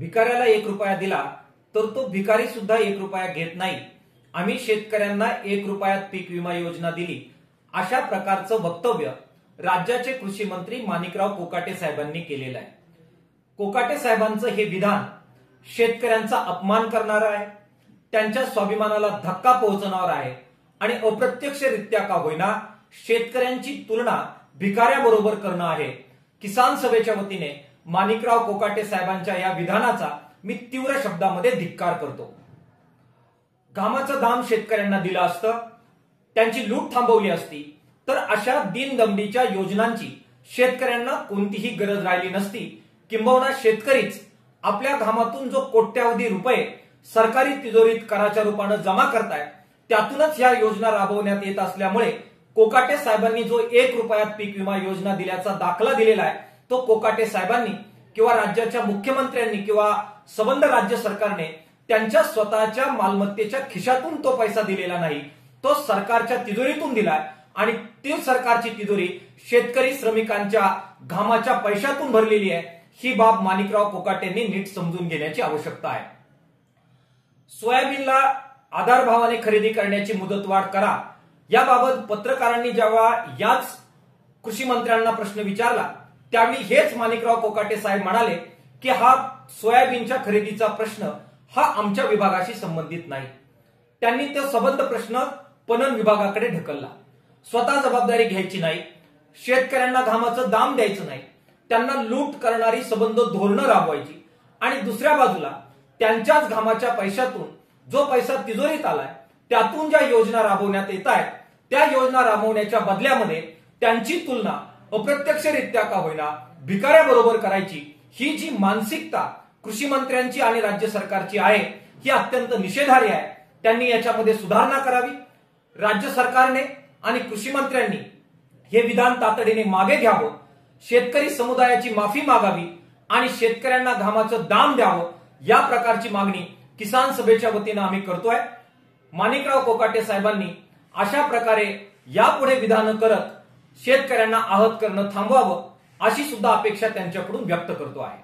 भिकाऱ्याला 1 रुपया दिला तर तो भिकारी सुद्धा 1 रुपया घेत नाही, आम्ही शेतकऱ्यांना 1 रुपयात पीक विमा योजना दिली, अशा प्रकारचं वक्तव्य राज्याचे कृषी मंत्री माणिकराव कोकाटे साहेबांनी केलेलं आहे। कोकाटे साहेबांचं हे विधान शेतकऱ्यांचा अपमान करणार आहे, त्यांच्या स्वाभिमानाला धक्का पोहोचवणार आहे आणि अप्रत्यक्षरित्या का होईना शेतकऱ्यांची तुलना भिकाऱ्याबरोबर करणं आहे। किसान सभेच्या वतीने माणिकराव कोकाटे साहेबांच्या या विधानाचा मी तीव्र शब्दामध्ये धिक्कार करतो। घामाचं दाम शेतकऱ्यांना दिलं असतं, त्यांची लूट थांबवली असती तर अशा दीनदमडीच्या योजनांची शेतकऱ्यांना कोणतीही गरज राहिली नसती, किंबहुना शेतकरीच आपल्या घामातून जो कोट्यावधी रुपये सरकारी तिजोरीत कराच्या रूपाने जमा करतायत त्यातूनच या योजना राबवण्यात येत असल्यामुळे कोकाटे साहेबांनी जो 1 रुपयात पीक विमा योजना दिल्याचा दाखला दिलेला आहे तो कोकाटे साहेबांनी किंवा राज्याच्या मुख्यमंत्र्यांनी किंवा संबंध राज्य सरकारने त्यांच्या स्वतःच्या मालमत्तेच्या खिशातून तो पैसा दिलेला नाही, तो सरकारच्या तिजोरीतून दिलाय आणि ती सरकारची तिजोरी शेतकरी श्रमिकांच्या घामाच्या पैशातून भरलेली आहे। ही बाब माणिकराव कोकाटेंनी नीट समजून घेण्याची आवश्यकता आहे। सोयाबीनला आधार भावाने खरेदी करण्याची मुदतवाढ करा याबाबत पत्रकारांनी जेव्हा याच कृषी मंत्र्यांना प्रश्न विचारला त्यावेळी हेच माणिकराव कोकाटे साहेब म्हणाले की हा सोयाबीनच्या खरेदीचा प्रश्न हा आमच्या विभागाशी संबंधित नाही। त्यांनी तो संबंध प्रश्न पणन विभागाकडे ढकलला। स्वतः जबाबदारी घ्यायची नाही, शेतकऱ्यांना घामाचं दाम द्यायचं नाही, त्यांना लूट करणारी संबंध धोरणं राबवायची आणि दुसऱ्या बाजूला त्यांच्याच घामाच्या पैशातून जो पैसा तिजोरीत आलाय त्यातून ज्या योजना राबवण्यात येत आहेत त्या योजना राबवण्याच्या बदल्यामध्ये त्यांची तुलना अप्रत्यक्षरित्या का होईना भिकाऱ्याबरोबर करायची, ही जी मानसिकता कृषी मंत्र्यांची आणि राज्य सरकारची आहे ही अत्यंत निषेधार्ह आहे। त्यांनी याच्यामध्ये सुधारणा करावी। राज्य सरकारने आणि कृषी मंत्र्यांनी हे विधान तातडीने मागे घ्यावं, शेतकरी समुदायाची माफी मागावी आणि शेतकऱ्यांना घामाचं दाम द्यावं, या प्रकारची मागणी किसान सभेच्या वतीने आम्ही करतोय। माणिकराव कोकाटे साहेबांनी अशा प्रकारे यापुढे विधान करत शेतकऱ्यांना आहत करणं थांबवावं अशी सुद्धा अपेक्षा त्यांच्याकडून व्यक्त करतो आहे।